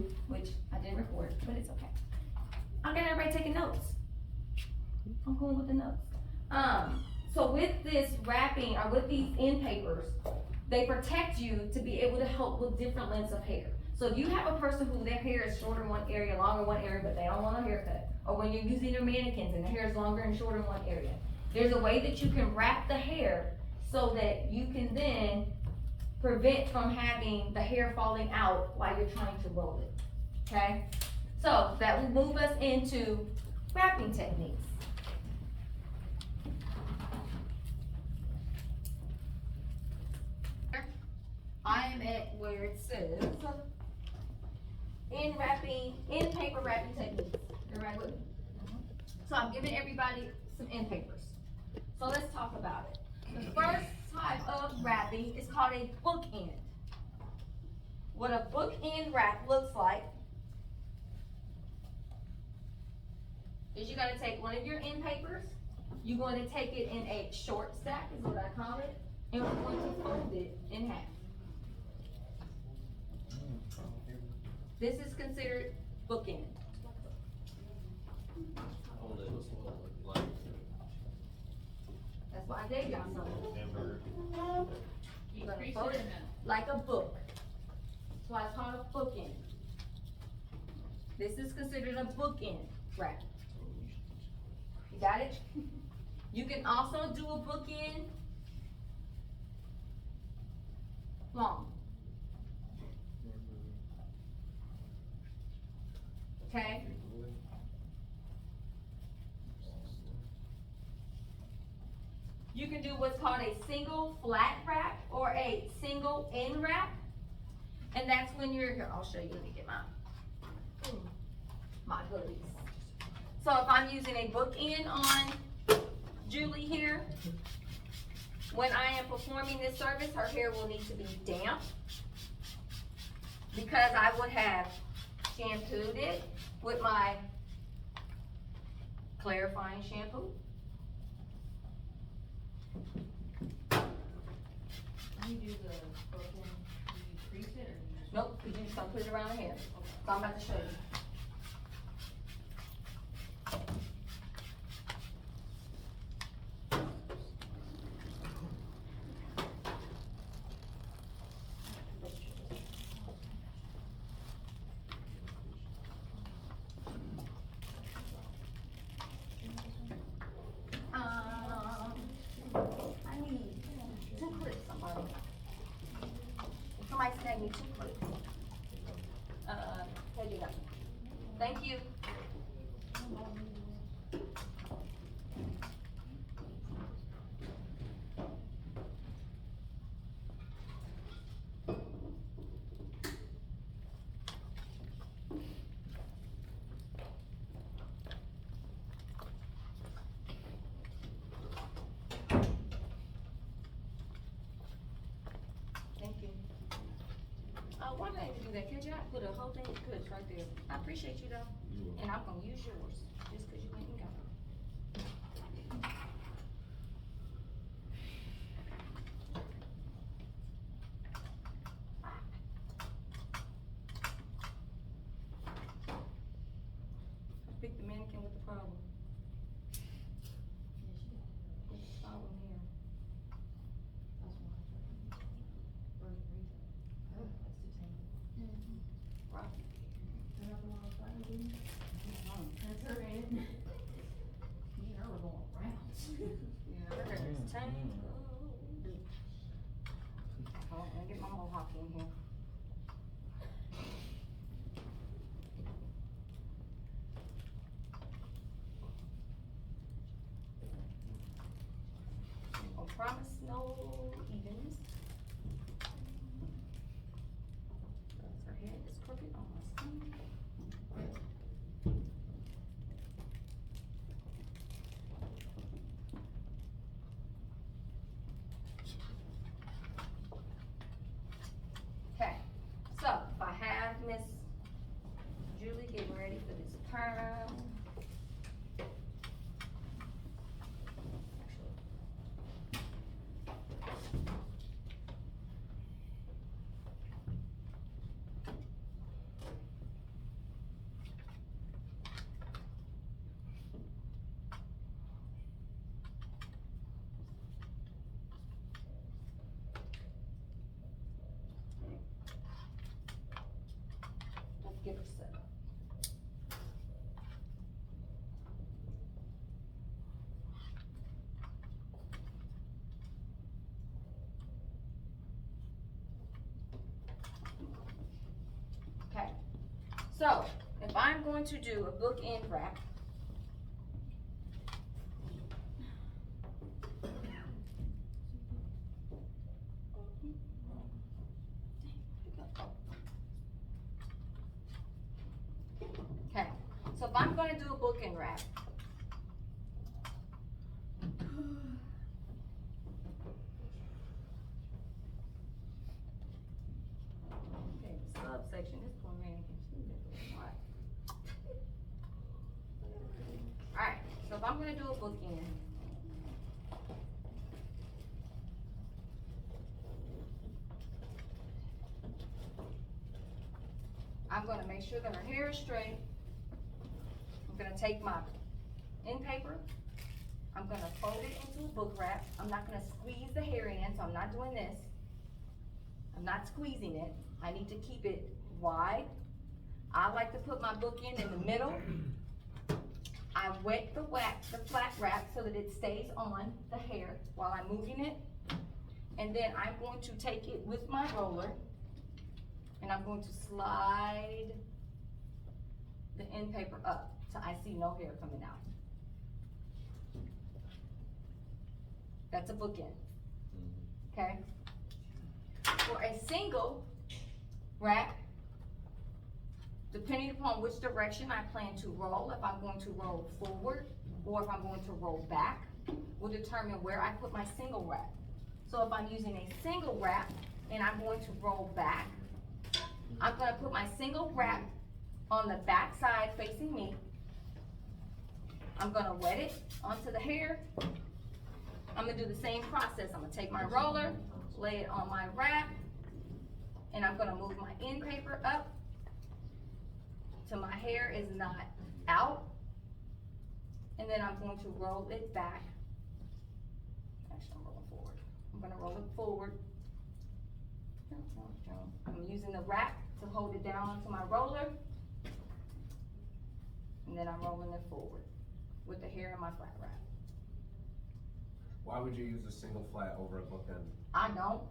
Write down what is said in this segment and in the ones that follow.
do, which I didn't record, but it's okay. I got everybody taking notes. I'm going with the notes. So with this wrapping, or with these end papers, they protect you to be able to help with different lengths of hair. So if you have a person who their hair is shorter in one area, longer in one area, but they don't want a haircut, or when you're using your mannequins and the hair is longer and shorter in one area, there's a way that you can wrap the hair so that you can then prevent from having the hair falling out while you're trying to roll it, okay? So that will move us into wrapping techniques. I am at where it says in paper wrapping techniques. You right with me? So I'm giving everybody some end papers. So let's talk about it. The first type of wrapping is called a bookend. What a bookend wrap looks like is you're going to take one of your end papers, you're going to take it in a short stack, is what I call it, and we're going to fold it in half. This is considered bookend. That's why I gave y'all some. You're gonna fold it like a book. That's why it's called a bookend. This is considered a bookend wrap. You got it? You can also do a bookend long. Okay? You can do what's called a single flat wrap or a single end wrap. And that's when you're here. I'll show you. Let me get my hoodies. So if I'm using a bookend on Julie here, when I am performing this service, her hair will need to be damp because I would have shampooed it with my clarifying shampoo. You do the bookend, do you crease it or you just? Nope, because you just gonna put it around the hair. So I'm about to show you. I need 2 clips, somebody. Somebody snag me 2 clips. Here you go. Thank you. Thank you. Why did I have to do that? Could you put a whole thing of clips right there? I appreciate you though. And I'm gonna use yours, just cause you went and got it. I picked the mannequin with the problem. What's the problem here? Right. That's her end. Me and her were going rounds. Yeah, her hair is tangled. Hold on, let me get my mohawk in here. I promise no evens. Her head is crooked on my skin. Okay, so if I have Miss Julie getting ready for this perm. get her set up. Okay, so if I'm going to do a bookend wrap, okay, so if I'm gonna do a bookend wrap, okay, subsection, this poor mannequin, she did a lot. Alright, so if I'm gonna do a bookend, I'm gonna make sure that her hair is straight. I'm gonna take my end paper, I'm gonna fold it into a book wrap. I'm not gonna squeeze the hair in, so I'm not doing this. I'm not squeezing it. I need to keep it wide. I like to put my book in the middle. I wet the flat wrap so that it stays on the hair while I'm moving it. And then I'm going to take it with my roller and I'm going to slide the end paper up so I see no hair coming out. That's a bookend, okay? For a single wrap, depending upon which direction I plan to roll, if I'm going to roll forward or if I'm going to roll back, will determine where I put my single wrap. So if I'm using a single wrap and I'm going to roll back, I'm gonna put my single wrap on the back side facing me. I'm gonna wet it onto the hair. I'm gonna do the same process. I'm gonna take my roller, lay it on my wrap, and I'm gonna move my end paper up so my hair is not out. And then I'm going to roll it back. Actually, I'm rolling forward. I'm gonna roll it forward. I'm using the wrap to hold it down onto my roller. And then I'm rolling it forward with the hair in my flat wrap. Why would you use a single flat over a bookend? I don't,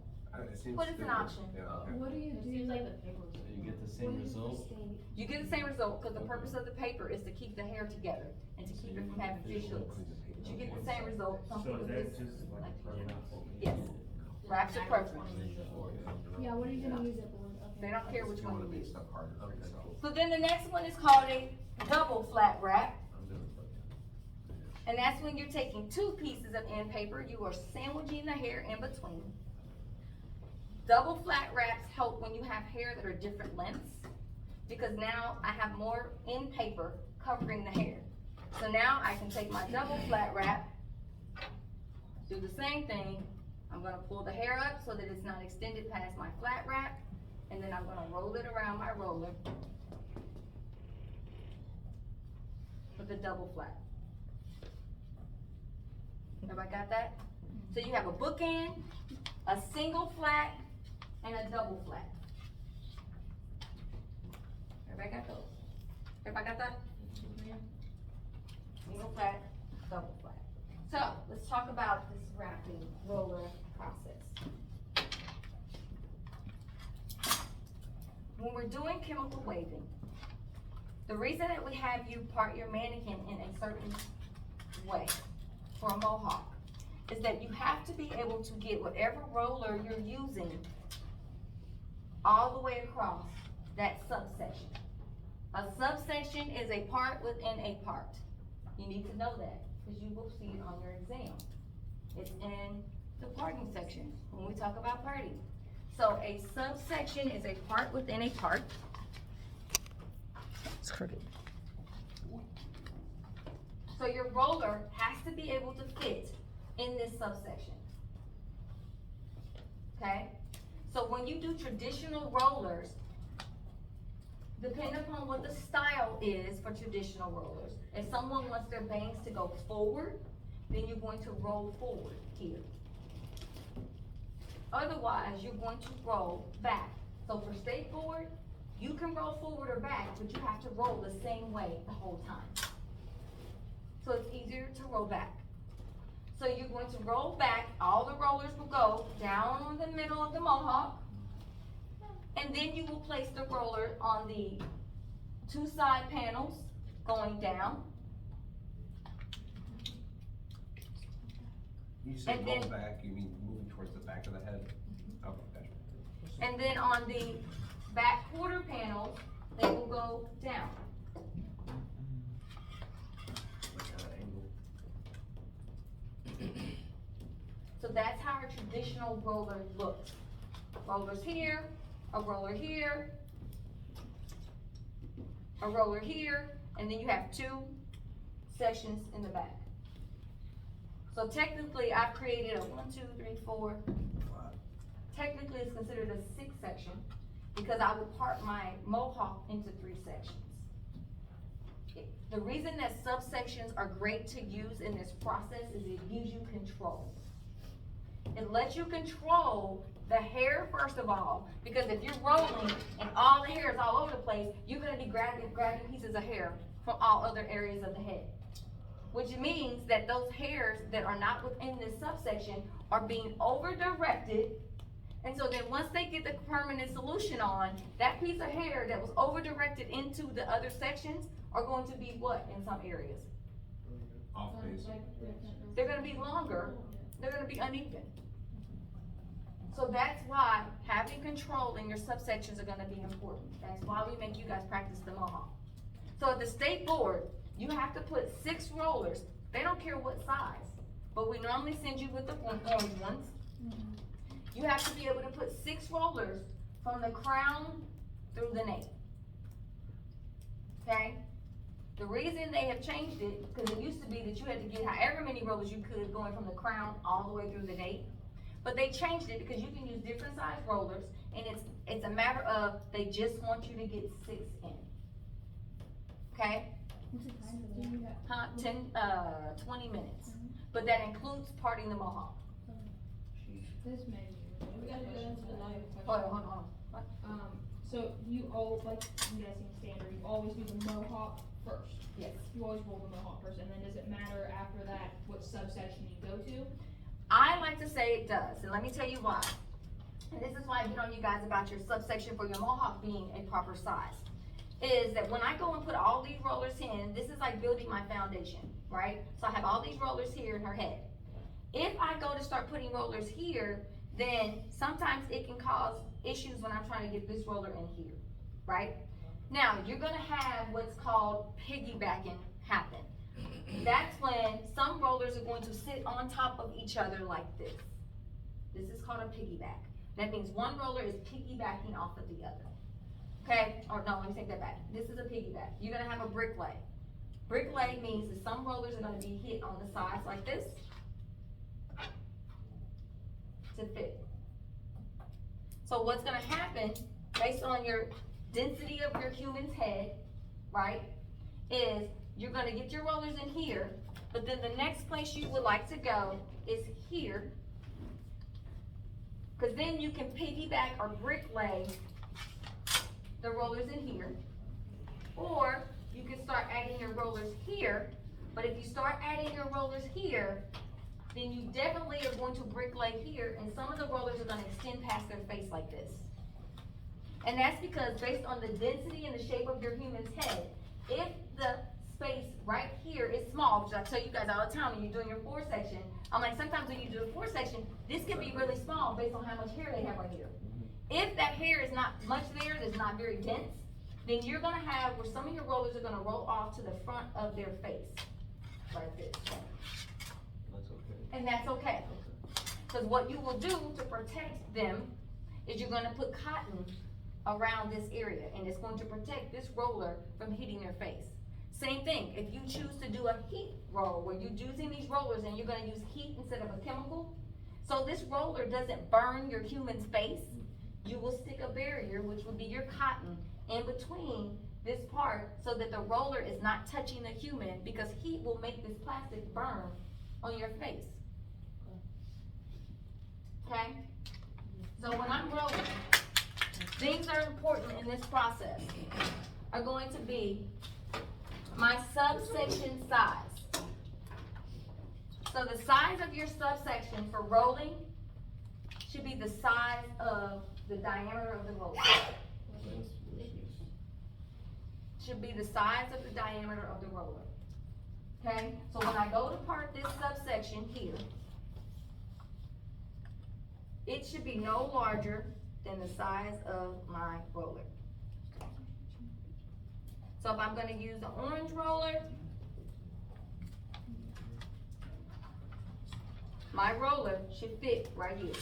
It seems but it's an stupid. option. Yeah, okay. What do you It do? seems like the paper was. You get the same result? You get the same result, because the purpose of the paper is to keep the hair together and to keep it from having fish hooks. But you get the same result. Some So people is that just, just like a yes, wraps are perfect. Yeah, what are you gonna use it for? They Okay. don't care which You one wanna you make use. stuff harder for yourself. So then the next one is called a double flat wrap. I'm doing bookend. And that's when you're taking two pieces of end paper, you are sandwiching the hair in between. Double flat wraps help when you have hair that are different lengths, because now I have more end paper covering the hair. So now I can take my double flat wrap, do the same thing. I'm gonna pull the hair up so that it's not extended past my flat wrap, and then I'm gonna roll it around my roller with a double flat. Everybody got that? So you have a bookend, a single flat, and a double flat. Everybody got those? Everybody got that? Single flat, double flat. So, let's talk about this wrapping roller process. When we're doing chemical waving, the reason that we have you part your mannequin in a certain way for a mohawk is that you have to be able to get whatever roller you're using all the way across that subsection. A subsection is a part within a part. You need to know that, because you will see it on your exam. It's in the parting section, when we talk about parting. So a subsection is a part within a part. It's crooked. So your roller has to be able to fit in this subsection. Okay? So when you do traditional rollers, depending upon what the style is for traditional rollers, if someone wants their bangs to go forward, then you're going to roll forward here. Otherwise, you're going to roll back. So for straightforward, You can roll forward or back, but you have to roll the same way the whole time. So it's easier to roll back. So you're going to roll back, all the rollers will go down on the middle of the mohawk, and then you will place the roller on the two side panels going down. You say And roll then- back, you mean moving towards the back of the head? Okay, gotcha. And then on the back quarter panels, they will go down. Like at an angle. So that's how a traditional roller looks. Rollers here, a roller here, a roller here, and then you have two sections in the back. So technically, I've created a 1, 2, 3, 4. Technically, it's considered a 6 section because I would part my mohawk into 3 sections. The reason that subsections are great to use in this process is it gives you control. It lets you control the hair first of all, because if you're rolling and all the hair is all over the place, you're gonna be grabbing pieces of hair from all other areas of the head. Which means that those hairs that are not within this subsection are being over-directed. And so then once they get the permanent solution on, that piece of hair that was over-directed into the other sections are going to be what in some areas? Off base. They're gonna be longer, they're gonna be uneven. So that's why having control in your subsections are gonna be important. That's why we make you guys practice the mohawk. So at the state board, you have to put 6 rollers. They don't care what size, but we normally send you with the orange ones. You have to be able to put 6 rollers from the crown through the nape. Okay? The reason they have changed it, because it used to be that you had to get however many rollers you could going from the crown all the way through the nape. But they changed it because you can use different size rollers, and it's a matter of they just want you to get 6 in. Okay? What's the time for that? 20 minutes. But that includes parting the mohawk. This menu. We gotta go into the live Hold question. on. What? So you all, like, I'm guessing standard, you always do the mohawk first. Yes. You always roll the mohawk first, and then does it matter after that what subsection you go to? I like to say it does, and let me tell you why. And this is why I get on you guys about your subsection for your mohawk being a proper size. Is that when I go and put all these rollers in, this is like building my foundation, right? So I have all these rollers here in her head. If I go to start putting rollers here, then sometimes it can cause issues when I'm trying to get this roller in here, right? Now, you're gonna have what's called piggybacking happen. That's when some rollers are going to sit on top of each other like this. This is called a piggyback. That means one roller is piggybacking off of the other. Okay, or no, let me take that back. This is a piggyback. You're gonna have a brick lay. Brick lay means that some rollers are gonna be hit on the sides like this to fit. So what's gonna happen, based on your density of your human's head, right, is you're gonna get your rollers in here, but then the next place you would like to go is here. Cause then you can piggyback or brick lay the rollers in here. Or you can start adding your rollers here, but if you start adding your rollers here, then you definitely are going to brick lay here, and some of the rollers are gonna extend past their face like this. And that's because based on the density and the shape of your human's head, if the space right here is small, which I tell you guys all the time when you're doing your 4 section, I'm like, sometimes when you do a 4 section, this can be really small based on how much hair they have right here. If that hair is not much there, that's not very dense, then you're gonna have where some of your rollers are gonna roll off to the front of their face, like this. That's okay. And that's okay. Because what you will do to protect them is you're gonna put cotton around this area, and it's going to protect this roller from hitting their face. Same thing, if you choose to do a heat roll, where you're using these rollers and you're gonna use heat instead of a chemical, so this roller doesn't burn your human's face, you will stick a barrier, which would be your cotton, in between this part so that the roller is not touching the human, because heat will make this plastic burn on your face. Okay? So when I'm rolling, things that are important in this process are going to be my subsection size. So the size of your subsection for rolling should be the size of the diameter of the roller. Should be the size of the diameter of the roller. Okay, so when I go to part this subsection here, it should be no larger than the size of my roller. So if I'm gonna use the orange roller, my roller should fit right here.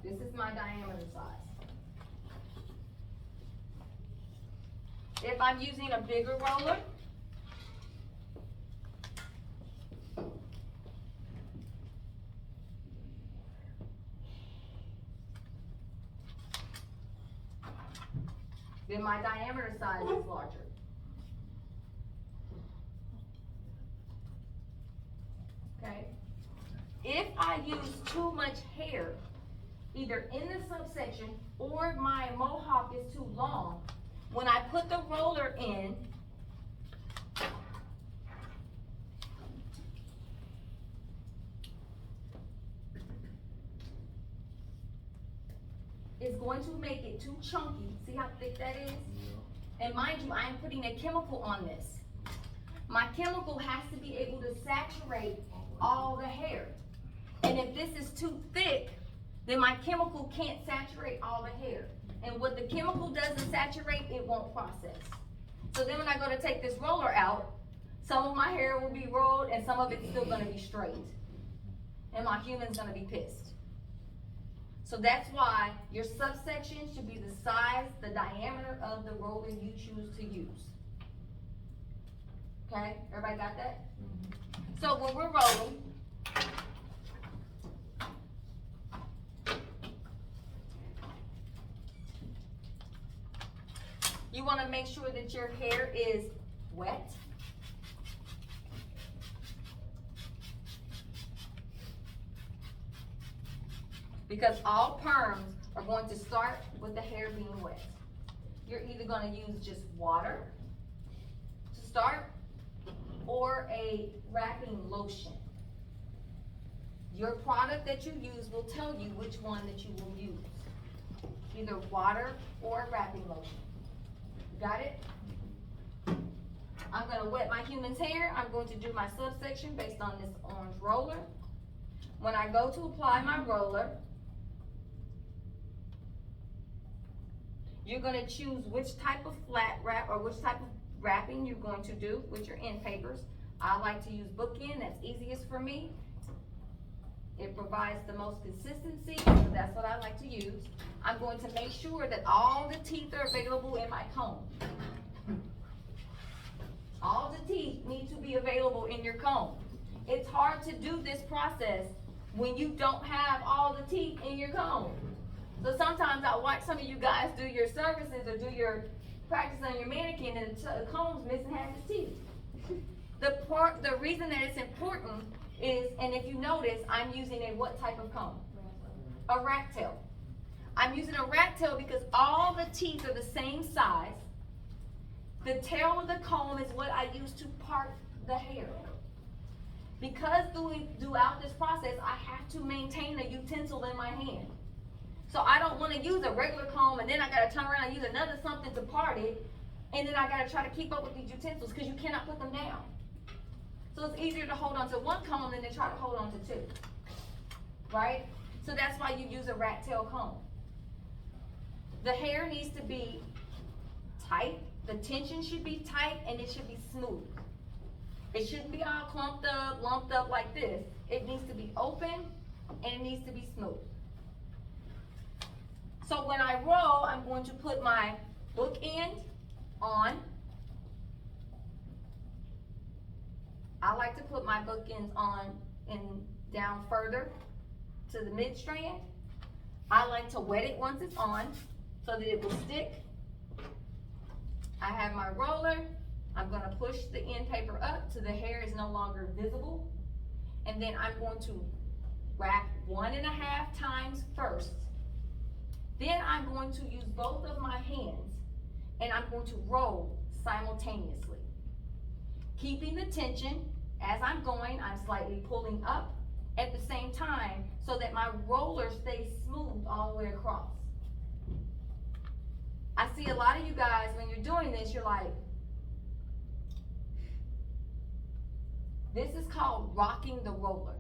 This is my diameter size. If I'm using a bigger roller, then my diameter size is larger. Okay? If I use too much hair, either in the subsection or my mohawk is too long, when I put the roller in, it's going to make it too chunky. See how thick that is? And mind you, I'm putting a chemical on this. My chemical has to be able to saturate all the hair. And if this is too thick, then my chemical can't saturate all the hair. And what the chemical doesn't saturate, it won't process. So then when I go to take this roller out, some of my hair will be rolled and some of it's still gonna be straight. And my human's gonna be pissed. So that's why your subsection should be the size, the diameter of the roller you choose to use. Okay, everybody got that? So when we're rolling, you want to make sure that your hair is wet. Because all perms are going to start with the hair being wet. You're either going to use just water to start or a wrapping lotion. Your product that you use will tell you which one that you will use. Either water or a wrapping lotion. Got it? I'm gonna wet my human's hair. I'm going to do my subsection based on this orange roller. When I go to apply my roller, you're gonna choose which type of flat wrap or which type of wrapping you're going to do with your end papers. I like to use bookend, that's easiest for me. It provides the most consistency, so that's what I like to use. I'm going to make sure that all the teeth are available in my comb. All the teeth need to be available in your comb. It's hard to do this process when you don't have all the teeth in your comb. So sometimes I watch some of you guys do your services or do your practice on your mannequin and the comb's missing half his teeth. The reason that it's important is, and if you notice, I'm using a what type of comb? A rat tail. I'm using a rat tail because all the teeth are the same size. The tail of the comb is what I use to part the hair. Because throughout this process, I have to maintain a utensil in my hand. So I don't want to use a regular comb and then I got to turn around and use another something to part it. And then I got to try to keep up with these utensils because you cannot put them down. So it's easier to hold on to one comb than to try to hold on to two. Right? So that's why you use a rat tail comb. The hair needs to be tight. The tension should be tight and it should be smooth. It shouldn't be all clumped up, lumped up like this. It needs to be open and it needs to be smooth. So when I roll, I'm going to put my book end on. I like to put my bookends on and down further to the mid strand. I like to wet it once it's on so that it will stick. I have my roller. I'm going to push the end paper up till the hair is no longer visible. And then I'm going to wrap 1.5 times first. Then I'm going to use both of my hands and I'm going to roll simultaneously. Keeping the tension as I'm going, I'm slightly pulling up at the same time so that my roller stays smooth all the way across. I see a lot of you guys, when you're doing this, you're like, this is called rocking the roller.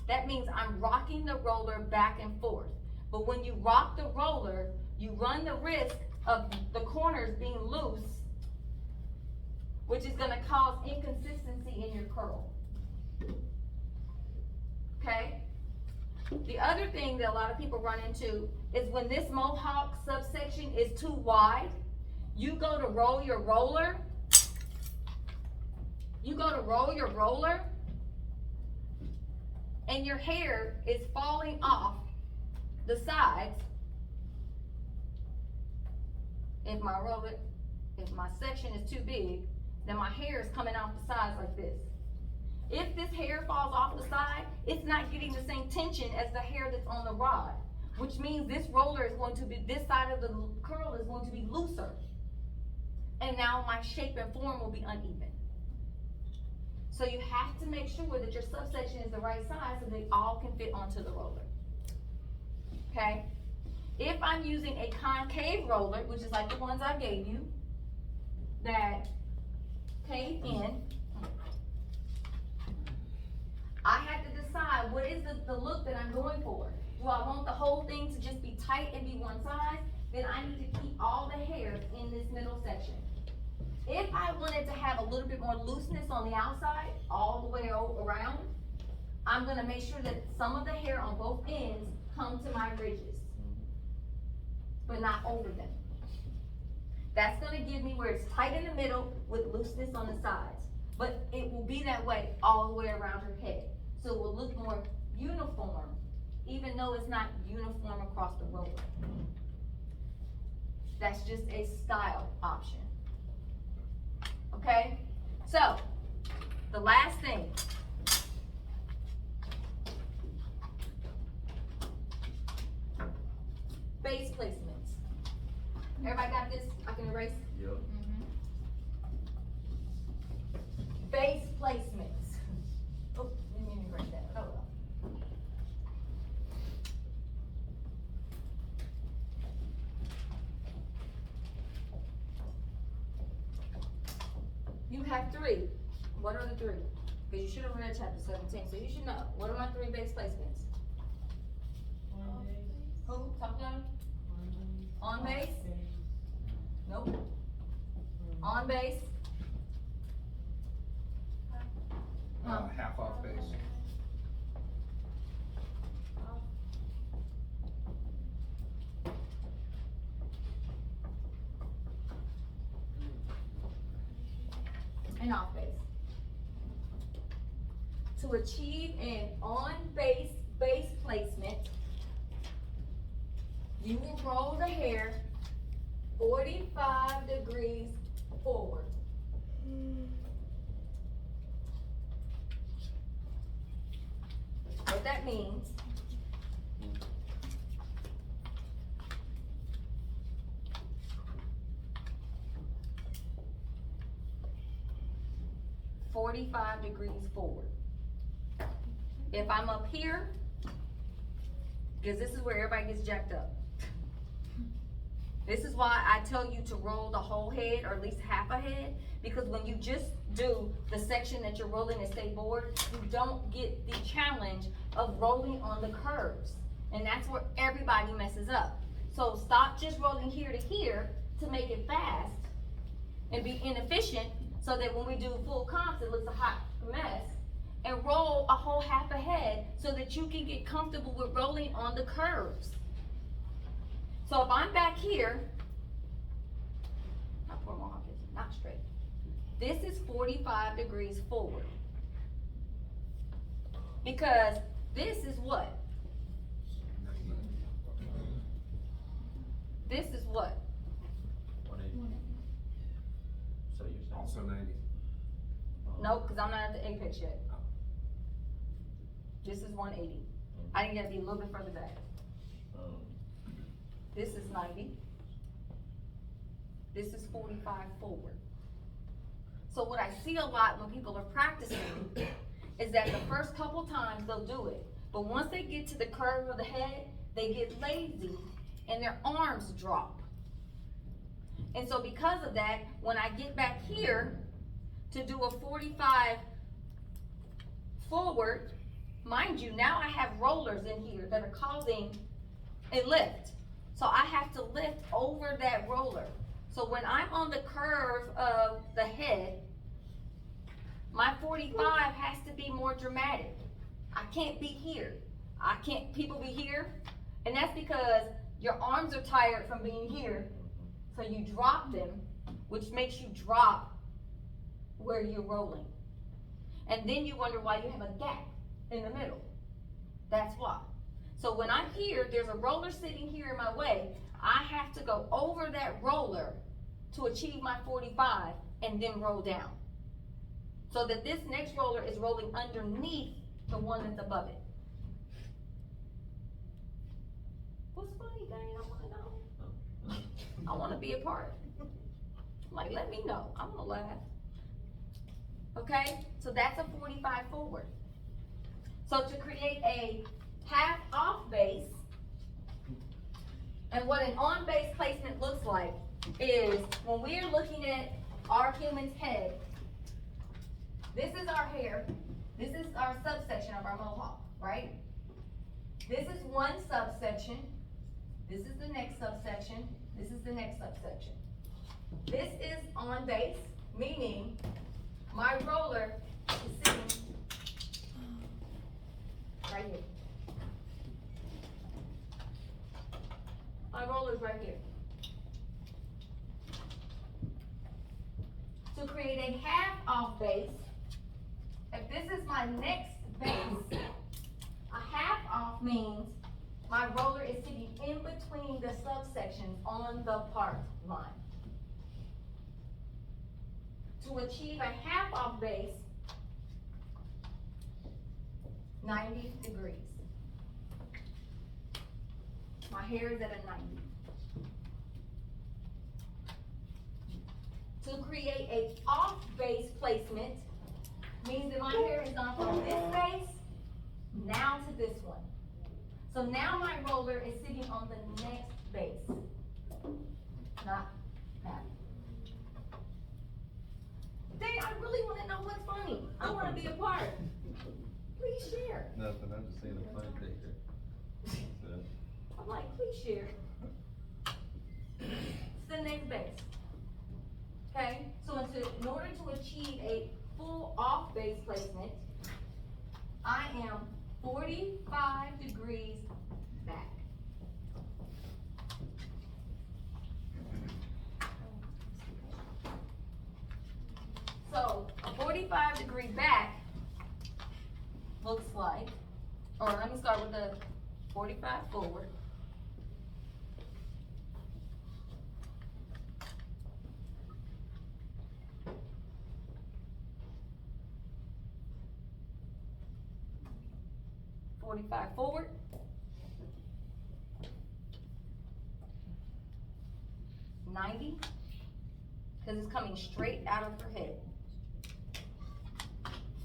That means I'm rocking the roller back and forth. But when you rock the roller, you run the risk of the corners being loose, which is gonna cause inconsistency in your curl. Okay? The other thing that a lot of people run into is when this mohawk subsection is too wide, you go to roll your roller, and your hair is falling off the sides. If my section is too big, then my hair is coming off the sides like this. If this hair falls off the side, it's not getting the same tension as the hair that's on the rod, which means this roller is going to be, this side of the curl is going to be looser. And now my shape and form will be uneven. So you have to make sure that your subsection is the right size so they all can fit onto the roller. Okay? If I'm using a concave roller, which is like the ones I gave you, that cave in, I have to decide what is the look that I'm going for. Do I want the whole thing to just be tight and be one size? Then I need to keep all the hairs in this middle section. If I wanted to have a little bit more looseness on the outside, all the way around, I'm gonna make sure that some of the hair on both ends come to my ridges, but not over them. That's gonna give me where it's tight in the middle with looseness on the sides. But it will be that way all the way around her head. So it will look more uniform, even though it's not uniform across the roller. That's just a style option. Okay? So, the last thing. Base placements. Everybody got this? I can erase? Yep. Base placements. Oh, didn't even break that. Oh well. You have 3. What are the 3? Because you should have read chapter 17, so you should know. What are my 3 base placements? Who? Talk louder. On base? Nope. On base? Half off base. And off base. To achieve an on base placement, you will roll the hair 45 degrees forward. What that means, "45 degrees forward." If I'm up here, because this is where everybody gets jacked up. This is why I tell you to roll the whole head, or at least half a head, because when you just do the section that you're rolling and stay bored, you don't get the challenge of rolling on the curves. And that's where everybody messes up. So stop just rolling here to here to make it fast and be inefficient, so that when we do full comps, it looks a hot mess. And roll a whole half a head so that you can get comfortable with rolling on the curves. So if I'm back here, not poor mohawk, it's not straight. This is 45 degrees forward. Because this is what? This is what? 180. So you're saying? Also 90. Nope, because I'm not at the apex yet. This is 180. I think that'd be a little bit further back. Um, This is 90. This is 45 forward. So what I see a lot when people are practicing is that the first couple times they'll do it, but once they get to the curve of the head, they get lazy and their arms drop. And so because of that, when I get back here to do a 45 forward, mind you, now I have rollers in here that are causing a lift. So I have to lift over that roller. So when I'm on the curve of the head, my 45 has to be more dramatic. I can't be here. People be here. And that's because your arms are tired from being here. So you drop them, which makes you drop where you're rolling. And then you wonder why you have a gap in the middle. That's why. So when I'm here, there's a roller sitting here in my way. I have to go over that roller to achieve my 45 and then roll down. So that this next roller is rolling underneath the one that's above it. What's funny, Dane? I wanna know. I wanna be a part. Like, let me know. I wanna laugh. Okay? So that's a 45 forward. So to create a half off base, and what an on base placement looks like is when we're looking at our human's head, this is our hair, this is our subsection of our mohawk, right? This is one subsection, this is the next subsection, this is the next subsection. This is on base, meaning my roller is sitting right here. My roller's right here. To create a half off base, if this is my next base, a half off means my roller is sitting in between the subsections on the part line. To achieve a half off base, 90 degrees. My hair is at a 90. To create a off base placement means that my hair has gone from this base now to this one. So now my roller is sitting on the next base, not that. Dang, I really wanna know what's funny. I wanna be a part. Please share. Nothing, I'm just seeing a funny picture. So, I'm like, please share. It's the next base. Okay, so in order to achieve a full off base placement, I am 45 degrees back. So a 45 degree back looks like, or let me start with the 45 forward. Forward. 90, because it's coming straight out of her head.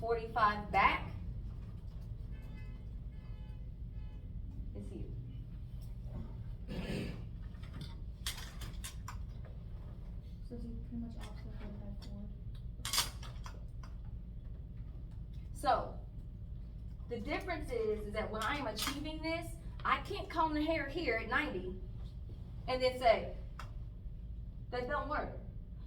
45 back is here. So is he pretty much off to the 45 forward? So, the difference is that when I am achieving this, I can't comb the hair here at 90 and then say, that don't work.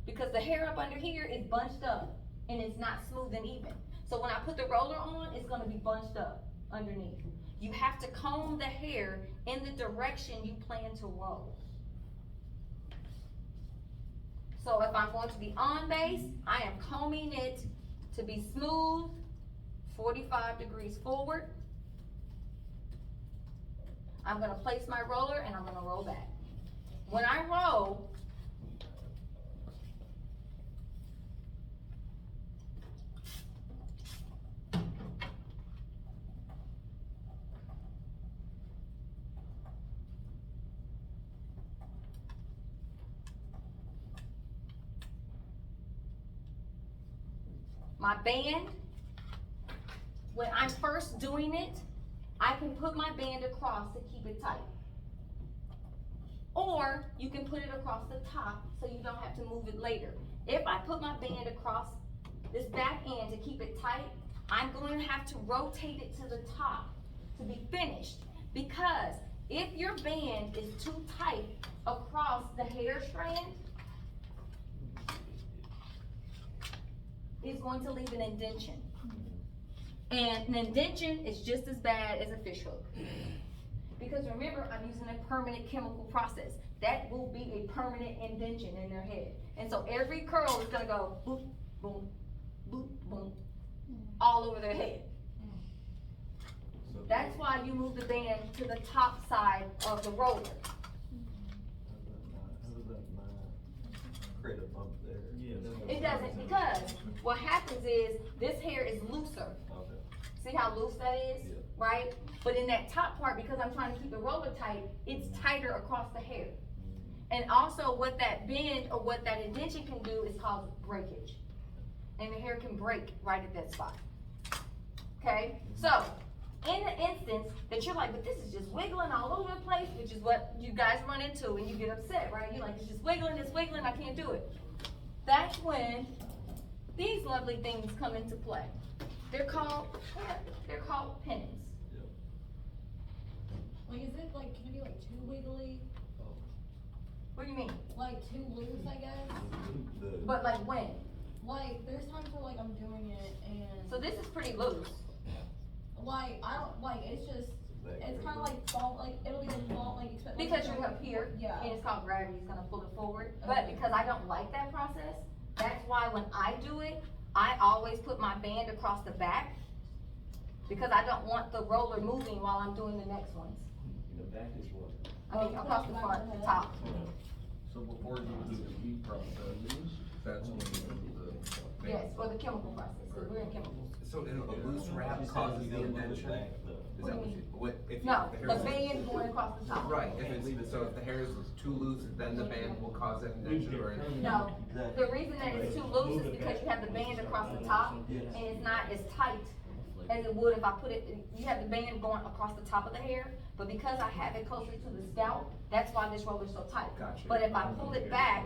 Because the hair up under here is bunched up and it's not smooth and even. So when I put the roller on, it's gonna be bunched up underneath. You have to comb the hair in the direction you plan to roll. So if I'm going to be on base, I am combing it to be smooth, 45 degrees forward. I'm gonna place my roller and I'm gonna roll back. When I roll, my band, when I'm first doing it, I can put my band across to keep it tight. Or you can put it across the top so you don't have to move it later. If I put my band across this back end to keep it tight, I'm going to have to rotate it to the top to be finished. Because if your band is too tight across the hair strand, it's going to leave an indention. And an indention is just as bad as a fish hook. Because remember, I'm using a permanent chemical process. That will be a permanent indention in their head. And so every curl is gonna go boop, boom, boop, boom, all over their head. So That's why you move the band to the top side of the roller. How does that not create a bump there? Yeah. It doesn't, because what happens is this hair is looser. Okay. See how loose that is, Yeah. right? But in that top part, because I'm trying to keep the roller tight, it's tighter across the hair. And also what that bend or what that indention can do is cause breakage. And the hair can break right at that spot. Okay, so in the instance that you're like, but this is just wiggling all over the place, which is what you guys run into and you get upset, right? You're like, it's just wiggling, I can't do it. That's when these lovely things come into play. They're called pins. Like, is it like, can it be like too wiggly? What do you mean? Like too loose, I guess? The- But like when? Like, there's times where like I'm doing it and, So this is pretty loose. like, I don't, like, it's just, that it's kinda angle. like fall, like, it'll be a fall, like, expect. Because you're up here, Yeah. and it's called gravity, it's gonna pull it forward. But Okay. because I don't like that process, that's why when I do it, I always put my band across the back. Because I don't want the roller moving while I'm doing the next ones. The back is what? I mean, across the front, the top. So before you do the heat process, that's when you do the. Yes, for the chemical process, because we're in chemicals. So a loose wrap causes the indention? Is that what you, what, if you? No, hair the is- band going across the top. Right, if it's, so if the hair is too loose, then the band will cause that indention or? No, the reason that it's too loose is because you have the band across the top, and it's not as tight as it would if I put it, you have the band going across the top of the hair, but because I have it closer to the scalp, that's why this roller's so tight. Gotcha. But if I pull it back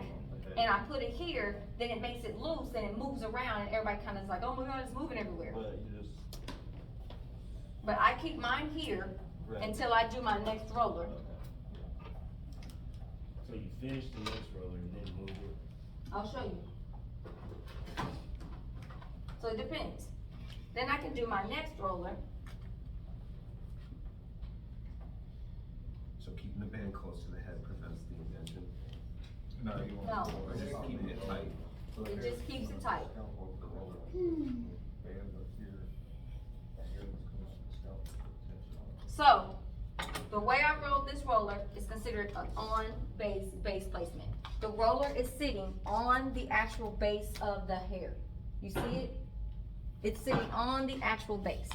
and I put it here, then it makes it loose and it moves around and everybody kinda is like, oh my god, it's moving everywhere. But you just, But I keep mine here right. until I do my next roller. Okay. So you finish the next roller and then move it. I'll show you. So it depends. Then I can do my next roller. So keeping the band close to the head prevents the indention? No, you want. No. Or just keeping it tight? It just keeps it tight. So, the way I rolled this roller is considered an on-base placement. The roller is sitting on the actual base of the hair. You see it? It's sitting on the actual base.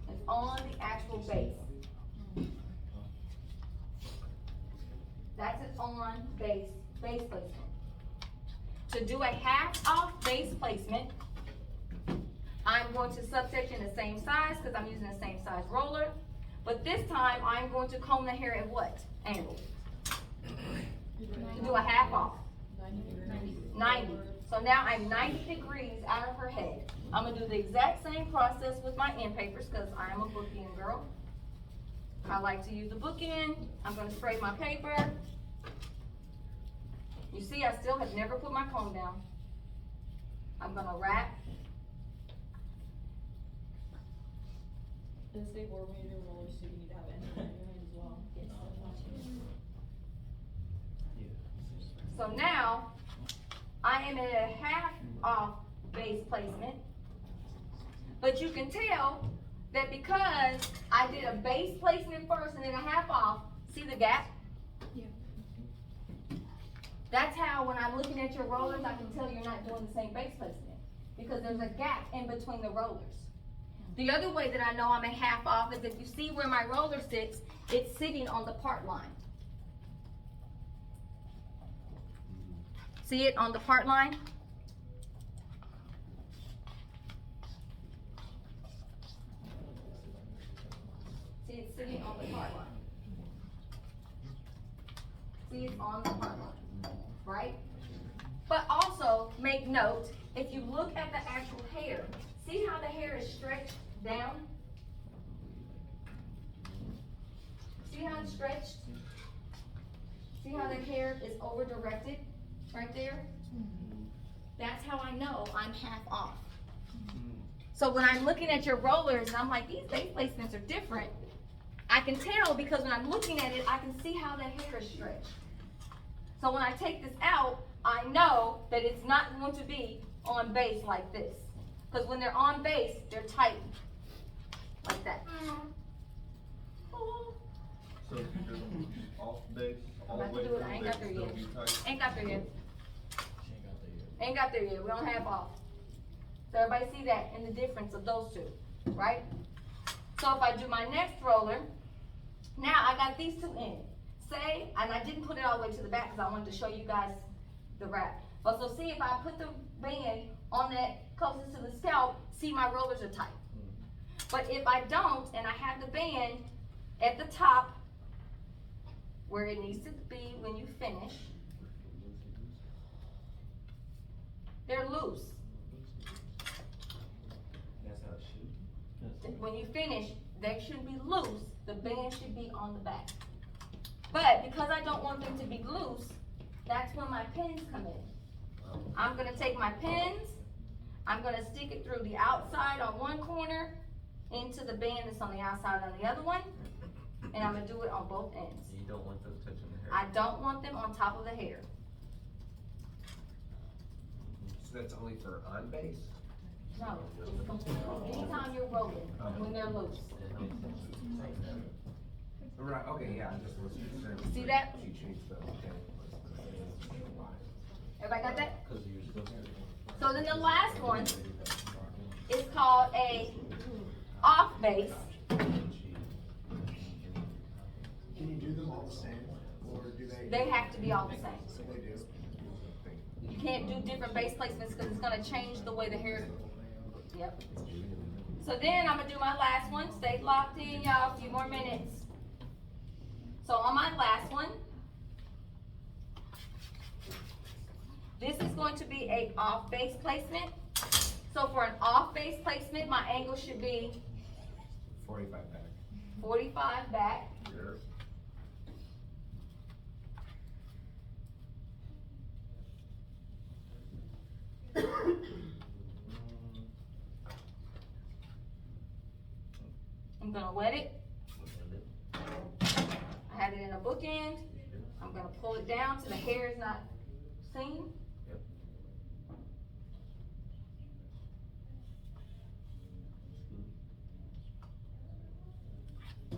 It's on the actual base. That's its on-base placement. To do a half-off base placement, I'm going to subsection the same size because I'm using the same size roller. But this time, I'm going to comb the hair at what angle? To do a half off. 90. So now I'm 90 degrees out of her head. I'm gonna do the exact same process with my end papers because I am a book end girl. I like to use the book end. I'm gonna spray my paper. You see, I still have never put my comb down. I'm gonna wrap. In the state board, when you're doing roller suit, you need to have it in your hand as well. So now, I am at a half off base placement. But you can tell that because I did a base placement first and then a half off, see the gap? Yeah. That's how when I'm looking at your rollers, I can tell you're not doing the same base placement. Because there's a gap in between the rollers. The other way that I know I'm a half off is if you see where my roller sits, it's sitting on the part line. See it on the part line? See it sitting on the part line. See it's on the part line, right? But also, make note, if you look at the actual hair, see how the hair is stretched down? See how it's stretched? See how the hair is over directed, right there? That's how I know I'm half off. So when I'm looking at your rollers and I'm like, these base placements are different, I can tell because when I'm looking at it, I can see how the hair is stretched. So when I take this out, I know that it's not going to be on base like this. Because when they're on base, they're tight, like that. Oh. So if you do them off base, all I'm the about way to do it. I through, ain't they got there still yet. be tight? Ain't got there yet. She ain't got there yet. Ain't got there yet. We don't have off. So everybody see that and the difference of those two, right? So if I do my next roller, now I got these two in. Say, and I didn't put it all the way to the back because I wanted to show you guys the wrap. But so see if I put the band on that closest to the scalp, see my rollers are tight. But if I don't and I have the band at the top where it needs to be when you finish, they're loose. That's how it should. When you finish, they should be loose, the band should be on the back. But because I don't want them to be loose, that's when my pins come in. I'm gonna take my pins, I'm gonna stick it through the outside on one corner, into the band that's on the outside on the other one, and I'm gonna do it on both ends. You don't want those touching the hair. I don't want them on top of the hair. So that's only for on base? No, anytime you're rolling, when they're loose. Right, okay, yeah, I just was concerned. See that? She changed the, okay. Everybody got that? Cause you're supposed to. So then the last one is called a off base. Can you do them all the same, or do they? They have to be all the same. So they do. You can't do different base placements because it's gonna change the way the hair. Yep. So then I'm gonna do my last one. Stay locked in, y'all. A few more minutes. So on my last one, this is going to be a off base placement. So for an off base placement, my angle should be 45 back. 45 back. Here. I'm gonna wet it. I have it in a bookend. I'm gonna pull it down so the hair is not seen. Yep.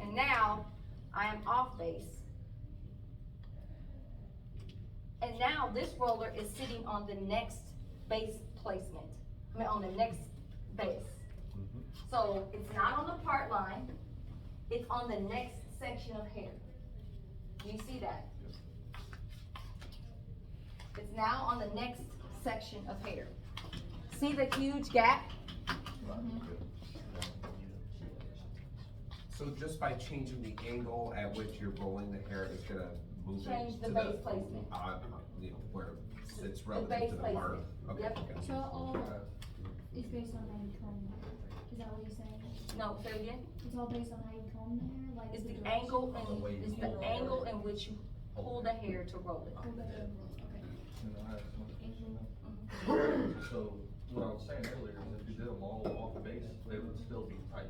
And now I am off base. And now this roller is sitting on the next base placement. I mean, on the next base. So it's not on the part line, it's on the next section of hair. Do you see that? It's now on the next section of hair. See the huge gap? So just by changing the angle at which you're rolling the hair, it's gonna move it Change the to base placement. You know, where it's The relative base to the mark? placement. Okay, Yep. gotcha. So all, it's based on how you comb the hair, is that what you're saying? No, say it again. It's all based on how you comb the hair, like It's the direction? angle The way and, you it's the hold the angle hair. in which you pull the hair to roll it. Oh, the hair, okay. And I have one Angle. question. So, what I was saying earlier is if you did them all off base, they would still be tight.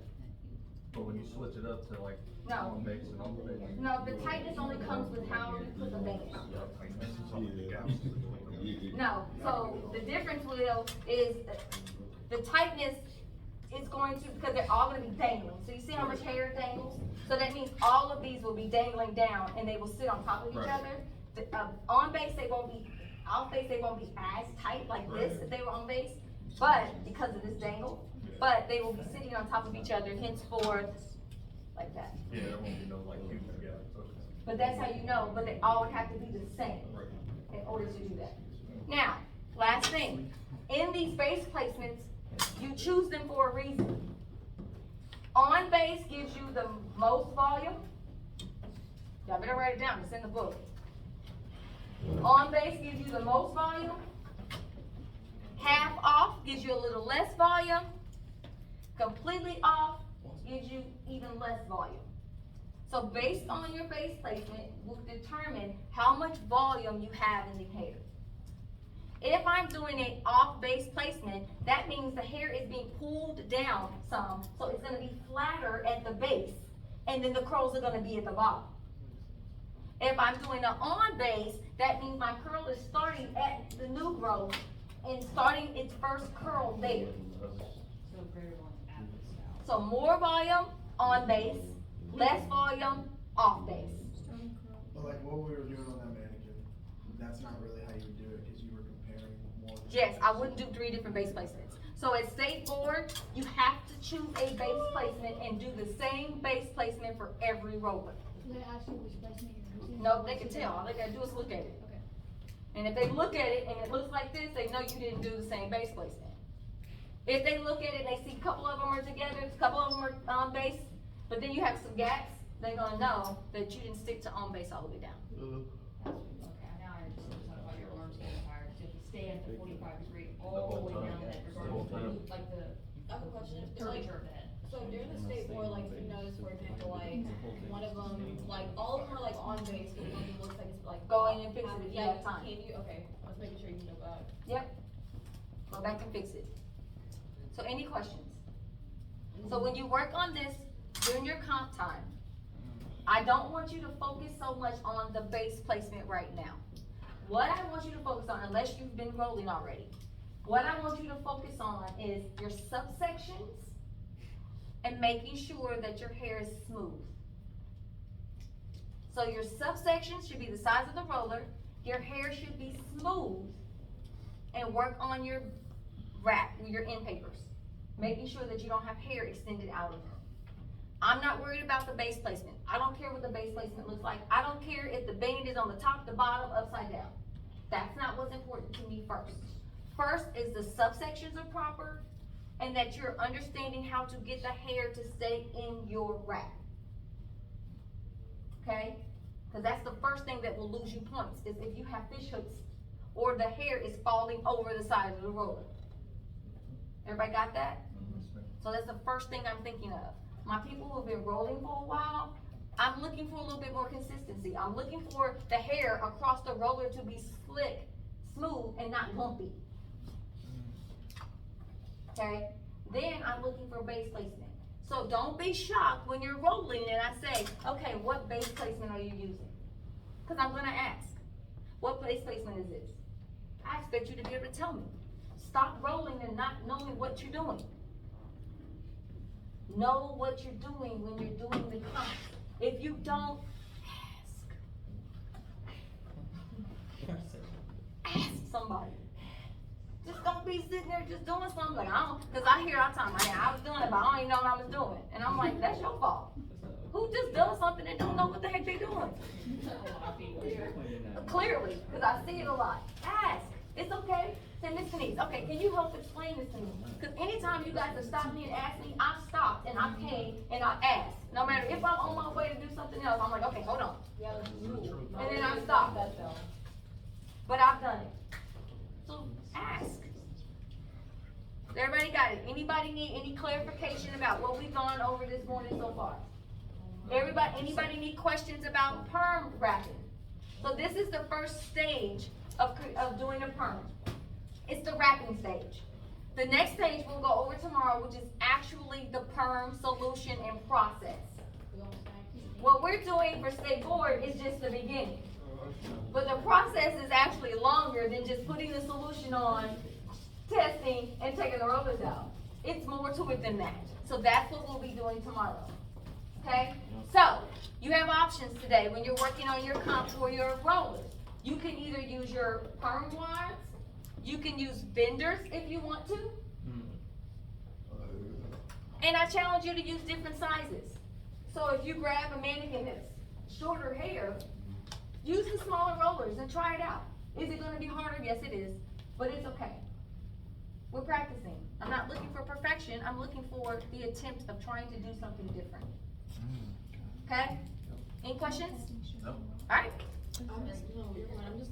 But when you switch it up to like No. on base and off base. No, the tightness only comes with how you put the band. No, so the difference will is the tightness is going to, because they're all gonna be dangling. So you see how much hair dangles? So that means all of these will be dangling down and they will sit on top of each Right. other. On base, they won't be, off base, they won't be as tight like this if they were on base. But because of this dangle, but they will be sitting on top of each other henceforth, like that. Yeah, there won't be no like huge gap. But that's how you know, but they all would have to be the same Right. in order to do that. Now, last thing, in these base placements, you choose them for a reason. On base gives you the most volume. Y'all better write it down, it's in the book. On base gives you the most volume. Half off gives you a little less volume. Completely off gives you even less volume. So based on your base placement will determine how much volume you have in the hair. If I'm doing an off base placement, that means the hair is being pulled down some, so it's gonna be flatter at the base, and then the curls are gonna be at the bottom. If I'm doing an on base, that means my curl is starting at the new growth and starting its first curl there. So greater one at the scalp. So more volume on base, less volume off base. But like what we were doing on that mannequin, that's not really how you would do it, cause you were comparing more. Yes, I wouldn't do 3 different base placements. So at state board, you have to choose a base placement and do the same base placement for every roller. Do they ask you which placement you're using? No, they can tell, all they gotta do is look at it. Okay. And if they look at it and it looks like this, they know you didn't do the same base placement. If they look at it and they see a couple of them are together, a couple of them are on base, but then you have some gaps, they're gonna know that you didn't stick to on base all the way down. Okay, now I understand about your arms getting tired, so if you stay at the 45-degree all the way down that regardless of like the I have a question. curvature of the head. So during the state board, like, you notice, for example, like, one of them, like, all of them are like on base, but one of them looks like it's like. Go in and fix it if you Yeah, have time. Can you, okay, I was making sure you know about. Yep. Go back and fix it. So any questions? So when you work on this during your comp time, I don't want you to focus so much on the base placement right now. What I want you to focus on, unless you've been rolling already, what I want you to focus on is your subsections and making sure that your hair is smooth. So your subsections should be the size of the roller, your hair should be smooth, and work on your wrap, your end papers, making sure that you don't have hair extended out of them. I'm not worried about the base placement. I don't care what the base placement looks like. I don't care if the band is on the top, the bottom, upside down. That's not what's important to me first. First is the subsections are proper and that you're understanding how to get the hair to stay in your wrap. Okay? Because that's the first thing that will lose you points, is if you have fish hooks or the hair is falling over the side of the roller. Everybody got that? So that's the first thing I'm thinking of. My people who have been rolling for a while, I'm looking for a little bit more consistency. I'm looking for the hair across the roller to be slick, smooth, and not lumpy. Okay? Then I'm looking for base placement. So don't be shocked when you're rolling and I say, okay, what base placement are you using? Because I'm gonna ask, what base placement is this? I expect you to be able to tell me. Stop rolling and not knowing what you're doing. Know what you're doing when you're doing the comp. If you don't, ask somebody. Just don't be sitting there just doing something like, cause I hear all the time, I was doing it, but I don't even know what I was doing. And I'm like, that's your fault. Who just does something and don't know what the heck they doing? Clearly, cause I see it a lot. Ask, it's okay. Say, Miss Denise, okay, can you help explain this to me? Because anytime you guys have stopped me and asked me, I've stopped and I came and I asked. No matter if I'm on my way to do something else, I'm like, okay, hold on. Yeah, that's true. And then I stop. That though. But I've done it. So ask. Everybody got it? Anybody need any clarification about what we've gone over this morning so far? Anybody need questions about perm wrapping? So this is the first stage of doing a perm. It's the wrapping stage. The next stage we'll go over tomorrow, which is actually the perm solution and process. What we're doing for state board is just the beginning. But the process is actually longer than just putting the solution on, testing, and taking the rollers out. It's more to it than that. So that's what we'll be doing tomorrow. Okay? So, you have options today when you're working on your comp or your rollers. You can either use your perm wads, you can use benders if you want to. And I challenge you to use different sizes. So if you grab a mannequin that's shorter hair, use the smaller rollers and try it out. Is it gonna be harder? Yes, it is, but it's okay. We're practicing. I'm not looking for perfection, I'm looking for the attempt of trying to do something different. Okay? Any questions? No. Alright, I'm just, no, you're fine, I'm just like.